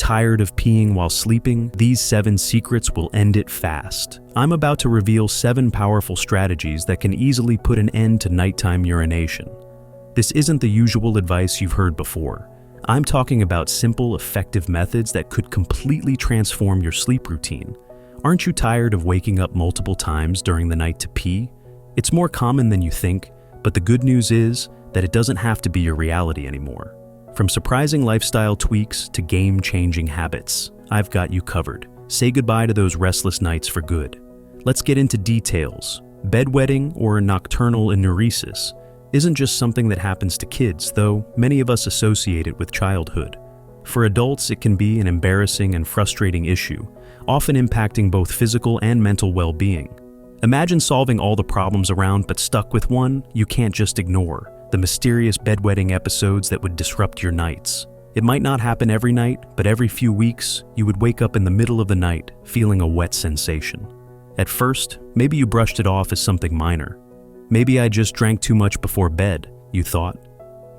Tired of peeing while sleeping? These 7 secrets will end it fast. I'm about to reveal 7 powerful strategies that can easily put an end to nighttime urination. This isn't the usual advice you've heard before. I'm talking about simple, effective methods that could completely transform your sleep routine. Aren't you tired of waking up multiple times during the night to pee? It's more common than you think, but the good news is that it doesn't have to be your reality anymore. From surprising lifestyle tweaks to game-changing habits, I've got you covered. Say goodbye to those restless nights for good. Let's get into details. Bedwetting, or nocturnal enuresis, isn't just something that happens to kids, though many of us associate it with childhood. For adults, it can be an embarrassing and frustrating issue, often impacting both physical and mental well-being. Imagine solving all the problems around but stuck with one you can't just ignore: the mysterious bedwetting episodes that would disrupt your nights. It might not happen every night, but every few weeks, you would wake up in the middle of the night feeling a wet sensation. At first, maybe you brushed it off as something minor. Maybe I just drank too much before bed, you thought.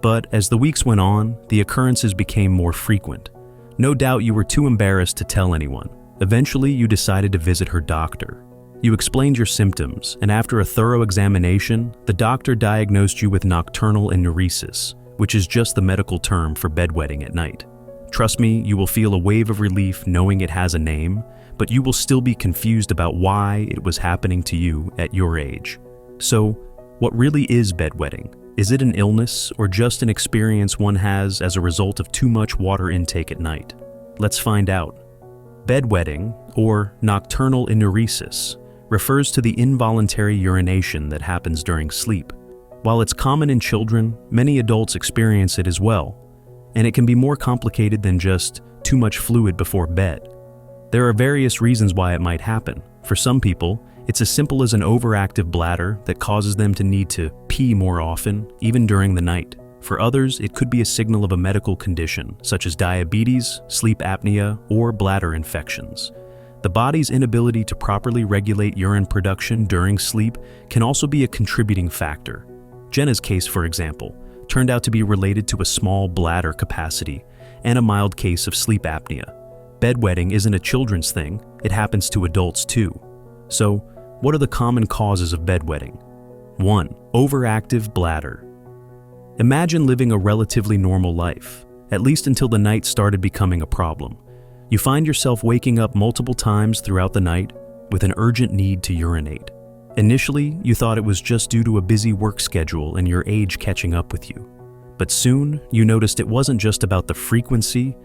But as the weeks went on, the occurrences became more frequent. No doubt you were too embarrassed to tell anyone. Eventually, you decided to visit her doctor. You explained your symptoms, and after a thorough examination, the doctor diagnosed you with nocturnal enuresis, which is just the medical term for bedwetting at night. Trust me, you will feel a wave of relief knowing it has a name, but you will still be confused about why it was happening to you at your age. So, what really is bedwetting? Is it an illness or just an experience one has as a result of too much water intake at night? Let's find out. Bedwetting, or nocturnal enuresis, refers to the involuntary urination that happens during sleep. While it's common in children, many adults experience it as well, and it can be more complicated than just too much fluid before bed. There are various reasons why it might happen. For some people, it's as simple as an overactive bladder that causes them to need to pee more often, even during the night. For others, it could be a signal of a medical condition, such as diabetes, sleep apnea, or bladder infections. The body's inability to properly regulate urine production during sleep can also be a contributing factor. Jenna's case, for example, turned out to be related to a small bladder capacity and a mild case of sleep apnea. Bedwetting isn't a children's thing, it happens to adults too. So, what are the common causes of bedwetting? 1. Overactive bladder. Imagine living a relatively normal life, at least until the night started becoming a problem. You find yourself waking up multiple times throughout the night with an urgent need to urinate. Initially, you thought it was just due to a busy work schedule and your age catching up with you. But soon, you noticed it wasn't just about the frequency,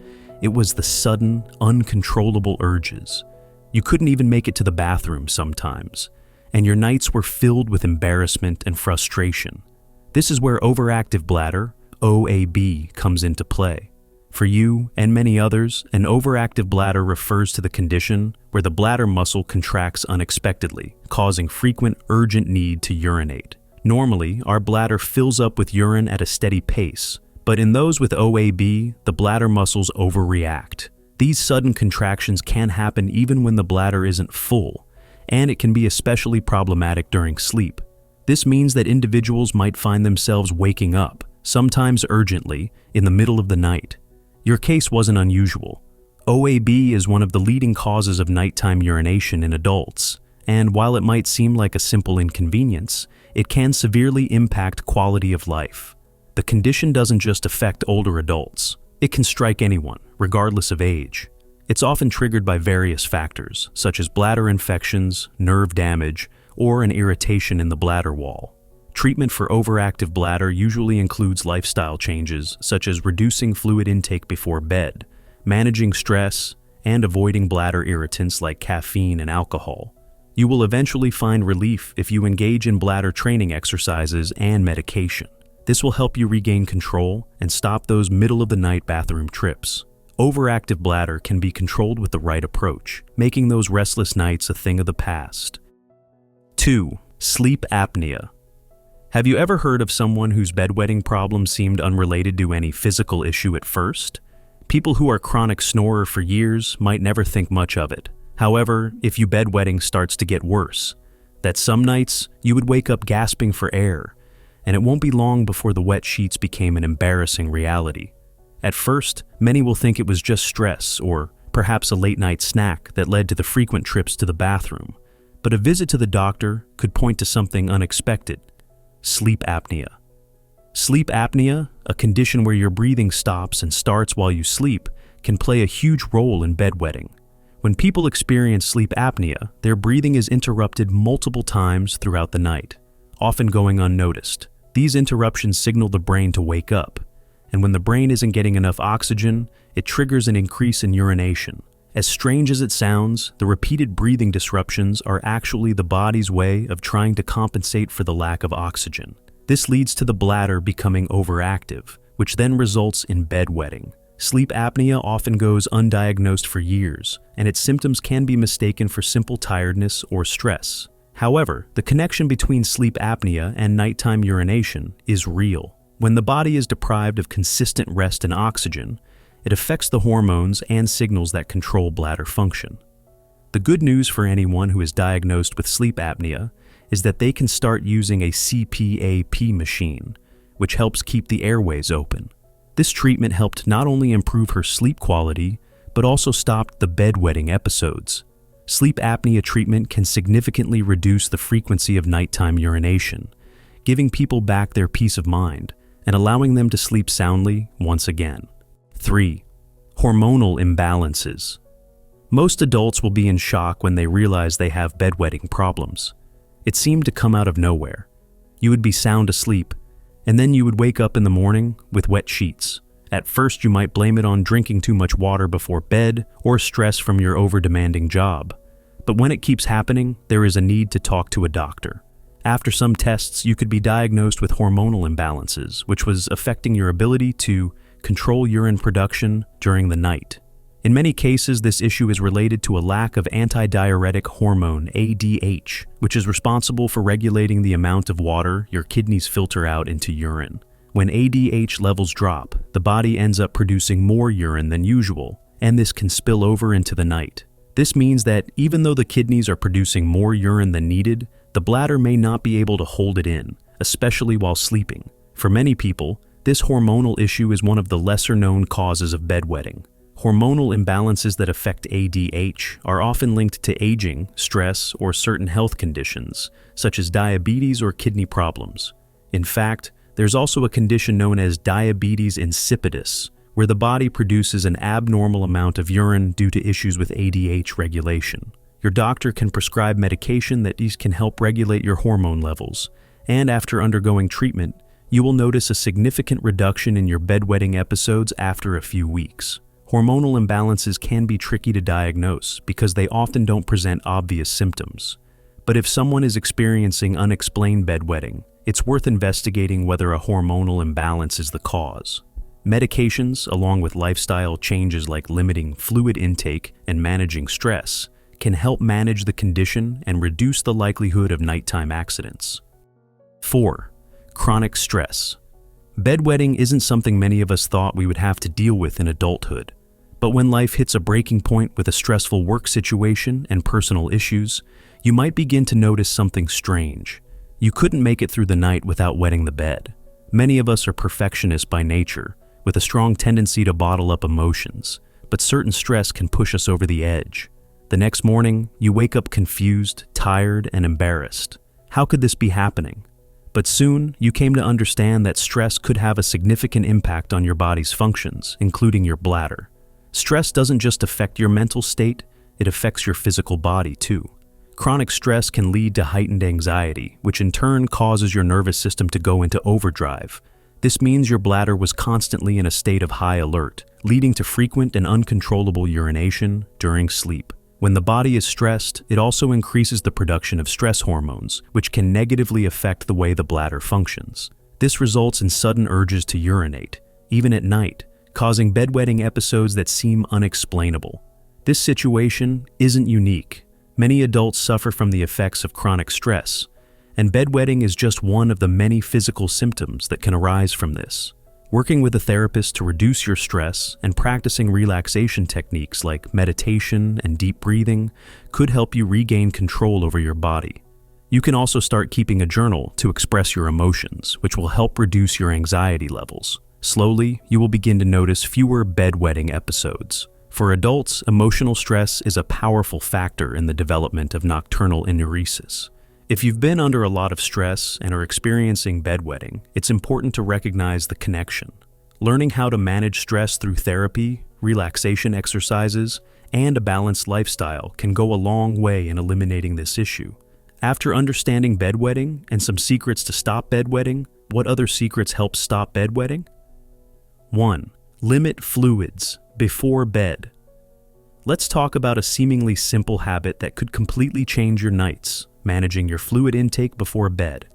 it was the sudden, uncontrollable urges. You couldn't even make it to the bathroom sometimes, and your nights were filled with embarrassment and frustration. This is where overactive bladder, OAB, comes into play. For you and many others, an overactive bladder refers to the condition where the bladder muscle contracts unexpectedly, causing frequent, urgent need to urinate. Normally, our bladder fills up with urine at a steady pace, but in those with OAB, the bladder muscles overreact. These sudden contractions can happen even when the bladder isn't full, and it can be especially problematic during sleep. This means that individuals might find themselves waking up, sometimes urgently, in the middle of the night. Your case wasn't unusual. OAB is one of the leading causes of nighttime urination in adults, and while it might seem like a simple inconvenience, it can severely impact quality of life. The condition doesn't just affect older adults. It can strike anyone, regardless of age. It's often triggered by various factors, such as bladder infections, nerve damage, or an irritation in the bladder wall. Treatment for overactive bladder usually includes lifestyle changes, such as reducing fluid intake before bed, managing stress, and avoiding bladder irritants like caffeine and alcohol. You will eventually find relief if you engage in bladder training exercises and medication. This will help you regain control and stop those middle-of-the-night bathroom trips. Overactive bladder can be controlled with the right approach, making those restless nights a thing of the past. 2. Sleep apnea. Have you ever heard of someone whose bedwetting problem seemed unrelated to any physical issue at first? People who are chronic snorer for years might never think much of it. However, if your bedwetting starts to get worse, that some nights you would wake up gasping for air, and it won't be long before the wet sheets became an embarrassing reality. At first, many will think it was just stress or perhaps a late-night snack that led to the frequent trips to the bathroom. But a visit to the doctor could point to something unexpected: sleep apnea. Sleep apnea, a condition where your breathing stops and starts while you sleep, can play a huge role in bedwetting. When people experience sleep apnea, their breathing is interrupted multiple times throughout the night, often going unnoticed. These interruptions signal the brain to wake up, and when the brain isn't getting enough oxygen, it triggers an increase in urination. As strange as it sounds, the repeated breathing disruptions are actually the body's way of trying to compensate for the lack of oxygen. This leads to the bladder becoming overactive, which then results in bedwetting. Sleep apnea often goes undiagnosed for years, and its symptoms can be mistaken for simple tiredness or stress. However, the connection between sleep apnea and nighttime urination is real. When the body is deprived of consistent rest and oxygen, it affects the hormones and signals that control bladder function. The good news for anyone who is diagnosed with sleep apnea is that they can start using a CPAP machine, which helps keep the airways open. This treatment helped not only improve her sleep quality, but also stopped the bedwetting episodes. Sleep apnea treatment can significantly reduce the frequency of nighttime urination, giving people back their peace of mind and allowing them to sleep soundly once again. 3. Hormonal imbalances. Most adults will be in shock when they realize they have bedwetting problems. It seemed to come out of nowhere. You would be sound asleep, and then you would wake up in the morning with wet sheets. At first, you might blame it on drinking too much water before bed or stress from your over-demanding job. But when it keeps happening, there is a need to talk to a doctor. After some tests, you could be diagnosed with hormonal imbalances, which was affecting your ability to control urine production during the night. In many cases, this issue is related to a lack of antidiuretic hormone, ADH, which is responsible for regulating the amount of water your kidneys filter out into urine. When ADH levels drop, the body ends up producing more urine than usual, and this can spill over into the night. This means that even though the kidneys are producing more urine than needed, the bladder may not be able to hold it in, especially while sleeping. For many people, this hormonal issue is one of the lesser-known causes of bedwetting. Hormonal imbalances that affect ADH are often linked to aging, stress, or certain health conditions, such as diabetes or kidney problems. In fact, there's also a condition known as diabetes insipidus, where the body produces an abnormal amount of urine due to issues with ADH regulation. Your doctor can prescribe medication that can help regulate your hormone levels, and after undergoing treatment, you will notice a significant reduction in your bedwetting episodes after a few weeks. Hormonal imbalances can be tricky to diagnose because they often don't present obvious symptoms. But if someone is experiencing unexplained bedwetting, it's worth investigating whether a hormonal imbalance is the cause. Medications, along with lifestyle changes like limiting fluid intake and managing stress, can help manage the condition and reduce the likelihood of nighttime accidents. 4. Chronic stress. Bedwetting isn't something many of us thought we would have to deal with in adulthood. But when life hits a breaking point with a stressful work situation and personal issues, you might begin to notice something strange. You couldn't make it through the night without wetting the bed. Many of us are perfectionists by nature, with a strong tendency to bottle up emotions, but certain stress can push us over the edge. The next morning, you wake up confused, tired, and embarrassed. How could this be happening? But soon, you came to understand that stress could have a significant impact on your body's functions, including your bladder. Stress doesn't just affect your mental state, it affects your physical body too. Chronic stress can lead to heightened anxiety, which in turn causes your nervous system to go into overdrive. This means your bladder was constantly in a state of high alert, leading to frequent and uncontrollable urination during sleep. When the body is stressed, it also increases the production of stress hormones, which can negatively affect the way the bladder functions. This results in sudden urges to urinate, even at night, causing bedwetting episodes that seem unexplainable. This situation isn't unique. Many adults suffer from the effects of chronic stress, and bedwetting is just one of the many physical symptoms that can arise from this. Working with a therapist to reduce your stress and practicing relaxation techniques like meditation and deep breathing could help you regain control over your body. You can also start keeping a journal to express your emotions, which will help reduce your anxiety levels. Slowly, you will begin to notice fewer bedwetting episodes. For adults, emotional stress is a powerful factor in the development of nocturnal enuresis. If you've been under a lot of stress and are experiencing bedwetting, it's important to recognize the connection. Learning how to manage stress through therapy, relaxation exercises, and a balanced lifestyle can go a long way in eliminating this issue. After understanding bedwetting and some secrets to stop bedwetting, what other secrets help stop bedwetting? 1. Limit fluids before bed. Let's talk about a seemingly simple habit that could completely change your nights: managing your fluid intake before bed.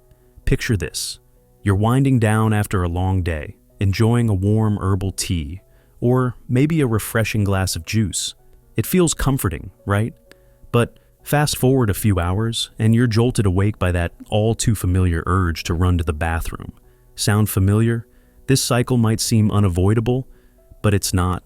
Picture this. You're winding down after a long day, enjoying a warm herbal tea, or maybe a refreshing glass of juice. It feels comforting, right? But fast forward a few hours, and you're jolted awake by that all-too-familiar urge to run to the bathroom. Sound familiar? This cycle might seem unavoidable, but it's not.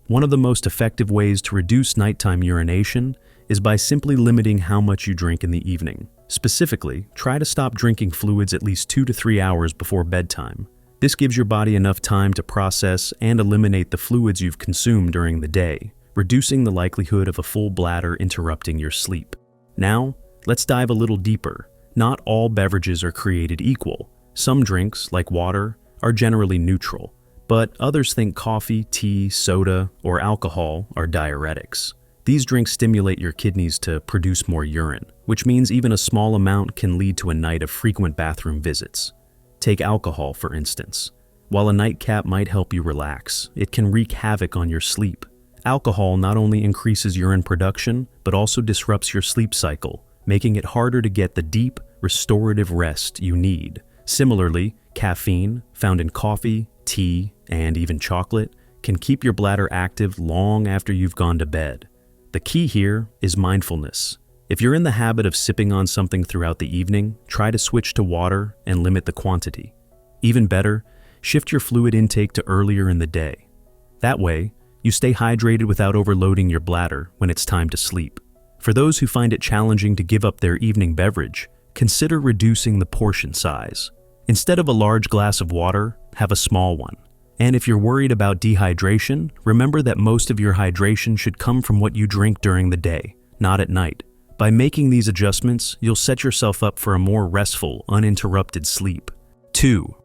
One of the most effective ways to reduce nighttime urination is by simply limiting how much you drink in the evening. Specifically, try to stop drinking fluids at least 2 to 3 hours before bedtime. This gives your body enough time to process and eliminate the fluids you've consumed during the day, reducing the likelihood of a full bladder interrupting your sleep. Now, let's dive a little deeper. Not all beverages are created equal. Some drinks, like water, are generally neutral, but others think coffee, tea, soda, or alcohol are diuretics. These drinks stimulate your kidneys to produce more urine, which means even a small amount can lead to a night of frequent bathroom visits. Take alcohol, for instance. While a nightcap might help you relax, it can wreak havoc on your sleep. Alcohol not only increases urine production, but also disrupts your sleep cycle, making it harder to get the deep, restorative rest you need. Similarly, caffeine, found in coffee, tea, and even chocolate, can keep your bladder active long after you've gone to bed. The key here is mindfulness. If you're in the habit of sipping on something throughout the evening, try to switch to water and limit the quantity. Even better, shift your fluid intake to earlier in the day. That way, you stay hydrated without overloading your bladder when it's time to sleep. For those who find it challenging to give up their evening beverage, consider reducing the portion size. Instead of a large glass of water, have a small one. And if you're worried about dehydration, remember that most of your hydration should come from what you drink during the day, not at night. By making these adjustments, you'll set yourself up for a more restful, uninterrupted sleep. 2.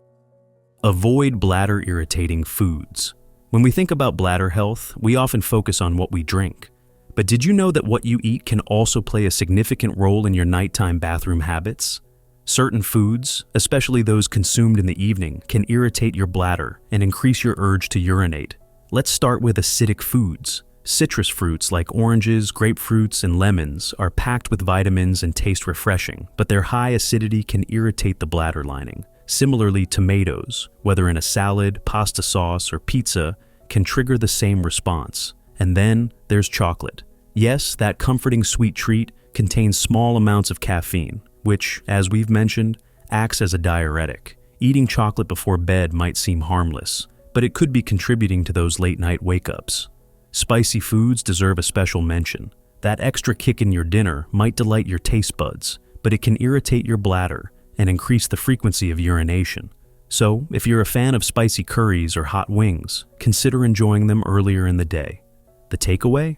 Avoid bladder-irritating foods. When we think about bladder health, we often focus on what we drink. But did you know that what you eat can also play a significant role in your nighttime bathroom habits? Certain foods, especially those consumed in the evening, can irritate your bladder and increase your urge to urinate. Let's start with acidic foods. Citrus fruits like oranges, grapefruits, and lemons are packed with vitamins and taste refreshing, but their high acidity can irritate the bladder lining. Similarly, tomatoes, whether in a salad, pasta sauce, or pizza, can trigger the same response. And then there's chocolate. Yes, that comforting sweet treat contains small amounts of caffeine, which, as we've mentioned, acts as a diuretic. Eating chocolate before bed might seem harmless, but it could be contributing to those late-night wake-ups. Spicy foods deserve a special mention. That extra kick in your dinner might delight your taste buds, but it can irritate your bladder and increase the frequency of urination. So, if you're a fan of spicy curries or hot wings, consider enjoying them earlier in the day. The takeaway?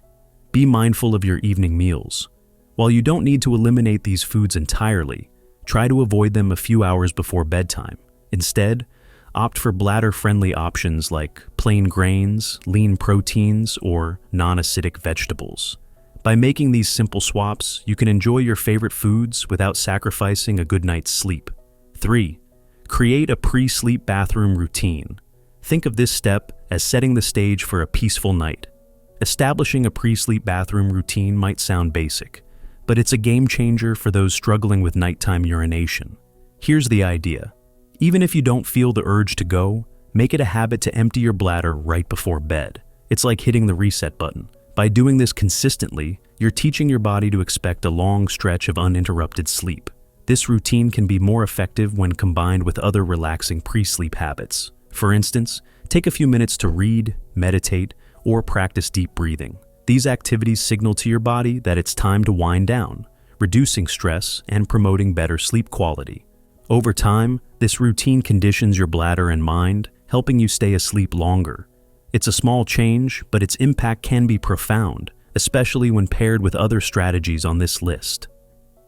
Be mindful of your evening meals. While you don't need to eliminate these foods entirely, try to avoid them a few hours before bedtime. Instead, opt for bladder-friendly options like plain grains, lean proteins, or non-acidic vegetables. By making these simple swaps, you can enjoy your favorite foods without sacrificing a good night's sleep. 3. Create a pre-sleep bathroom routine. Think of this step as setting the stage for a peaceful night. Establishing a pre-sleep bathroom routine might sound basic, but it's a game changer for those struggling with nighttime urination. Here's the idea. Even if you don't feel the urge to go, make it a habit to empty your bladder right before bed. It's like hitting the reset button. By doing this consistently, you're teaching your body to expect a long stretch of uninterrupted sleep. This routine can be more effective when combined with other relaxing pre-sleep habits. For instance, take a few minutes to read, meditate, or practice deep breathing. These activities signal to your body that it's time to wind down, reducing stress and promoting better sleep quality. Over time, this routine conditions your bladder and mind, helping you stay asleep longer. It's a small change, but its impact can be profound, especially when paired with other strategies on this list.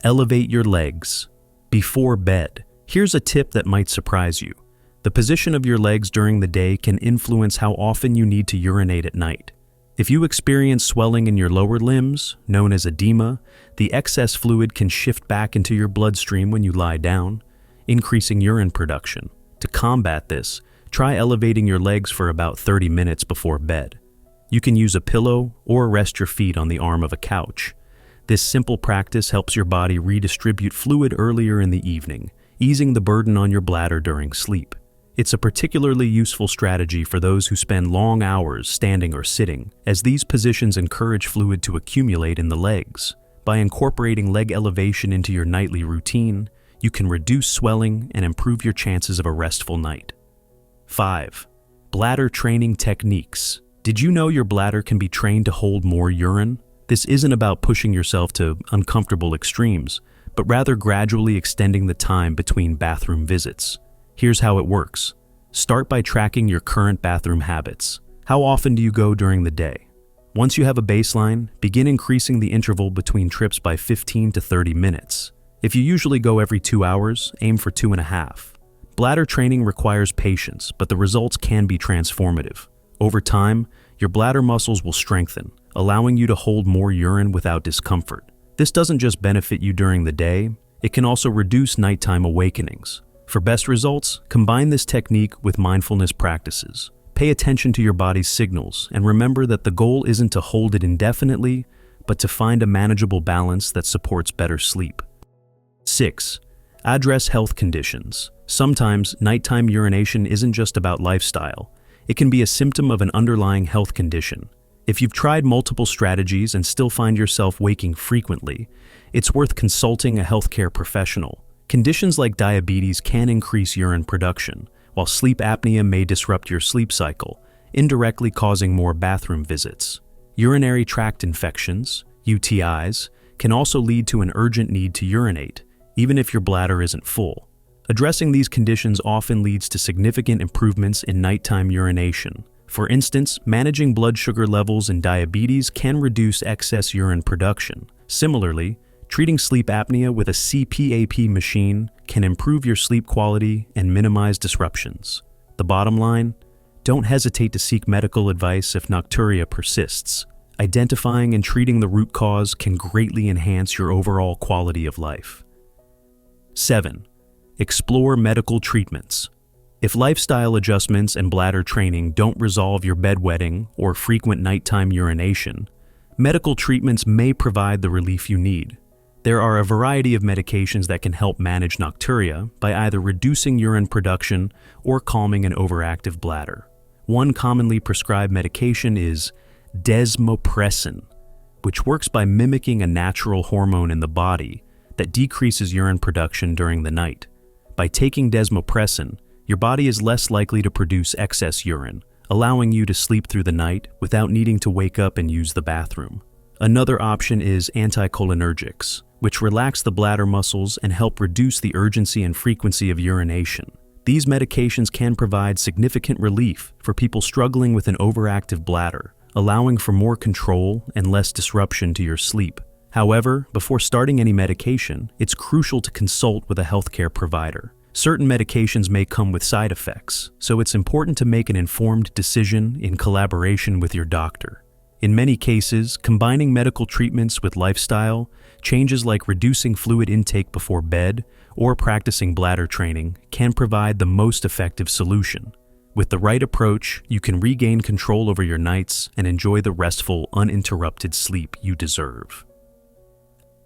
Elevate your legs. Before bed, here's a tip that might surprise you. The position of your legs during the day can influence how often you need to urinate at night. If you experience swelling in your lower limbs, known as edema, the excess fluid can shift back into your bloodstream when you lie down, increasing urine production. To combat this, try elevating your legs for about 30 minutes before bed. You can use a pillow or rest your feet on the arm of a couch. This simple practice helps your body redistribute fluid earlier in the evening, easing the burden on your bladder during sleep. It's a particularly useful strategy for those who spend long hours standing or sitting, as these positions encourage fluid to accumulate in the legs. By incorporating leg elevation into your nightly routine, you can reduce swelling and improve your chances of a restful night. 5. Bladder training techniques. Did you know your bladder can be trained to hold more urine? This isn't about pushing yourself to uncomfortable extremes, but rather gradually extending the time between bathroom visits. Here's how it works. Start by tracking your current bathroom habits. How often do you go during the day? Once you have a baseline, begin increasing the interval between trips by 15 to 30 minutes. If you usually go every 2 hours, aim for 2.5. Bladder training requires patience, but the results can be transformative. Over time, your bladder muscles will strengthen, allowing you to hold more urine without discomfort. This doesn't just benefit you during the day, it can also reduce nighttime awakenings. For best results, combine this technique with mindfulness practices. Pay attention to your body's signals and remember that the goal isn't to hold it indefinitely, but to find a manageable balance that supports better sleep. 6. Address health conditions. Sometimes nighttime urination isn't just about lifestyle. It can be a symptom of an underlying health condition. If you've tried multiple strategies and still find yourself waking frequently, it's worth consulting a healthcare professional. Conditions like diabetes can increase urine production, while sleep apnea may disrupt your sleep cycle, indirectly causing more bathroom visits. Urinary tract infections, UTIs, can also lead to an urgent need to urinate, even if your bladder isn't full. Addressing these conditions often leads to significant improvements in nighttime urination. For instance, managing blood sugar levels in diabetes can reduce excess urine production. Similarly, treating sleep apnea with a CPAP machine can improve your sleep quality and minimize disruptions. The bottom line? Don't hesitate to seek medical advice if nocturia persists. Identifying and treating the root cause can greatly enhance your overall quality of life. 7. Explore medical treatments. If lifestyle adjustments and bladder training don't resolve your bedwetting or frequent nighttime urination, medical treatments may provide the relief you need. There are a variety of medications that can help manage nocturia by either reducing urine production or calming an overactive bladder. One commonly prescribed medication is desmopressin, which works by mimicking a natural hormone in the body that decreases urine production during the night. By taking desmopressin, your body is less likely to produce excess urine, allowing you to sleep through the night without needing to wake up and use the bathroom. Another option is anticholinergics, which relax the bladder muscles and help reduce the urgency and frequency of urination. These medications can provide significant relief for people struggling with an overactive bladder, allowing for more control and less disruption to your sleep. However, before starting any medication, it's crucial to consult with a healthcare provider. Certain medications may come with side effects, so it's important to make an informed decision in collaboration with your doctor. In many cases, combining medical treatments with lifestyle, changes like reducing fluid intake before bed or practicing bladder training can provide the most effective solution. With the right approach, you can regain control over your nights and enjoy the restful, uninterrupted sleep you deserve.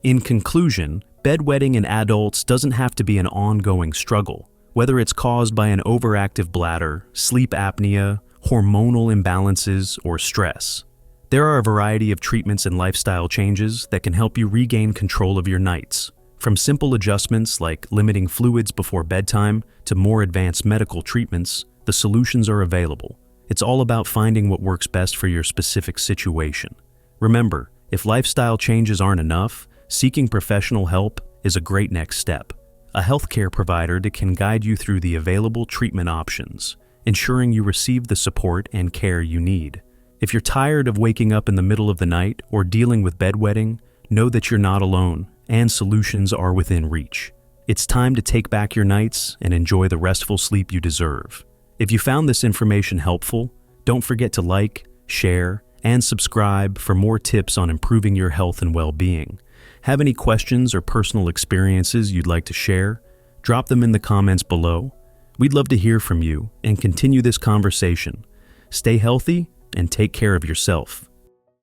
In conclusion, bedwetting in adults doesn't have to be an ongoing struggle. Whether it's caused by an overactive bladder, sleep apnea, hormonal imbalances, or stress, there are a variety of treatments and lifestyle changes that can help you regain control of your nights. From simple adjustments like limiting fluids before bedtime to more advanced medical treatments, the solutions are available. It's all about finding what works best for your specific situation. Remember, if lifestyle changes aren't enough, seeking professional help is a great next step. A healthcare provider that can guide you through the available treatment options, ensuring you receive the support and care you need. If you're tired of waking up in the middle of the night or dealing with bedwetting, know that you're not alone, and solutions are within reach. It's time to take back your nights and enjoy the restful sleep you deserve. If you found this information helpful, don't forget to like, share, and subscribe for more tips on improving your health and well-being. Have any questions or personal experiences you'd like to share? Drop them in the comments below. We'd love to hear from you and continue this conversation. Stay healthy and take care of yourself.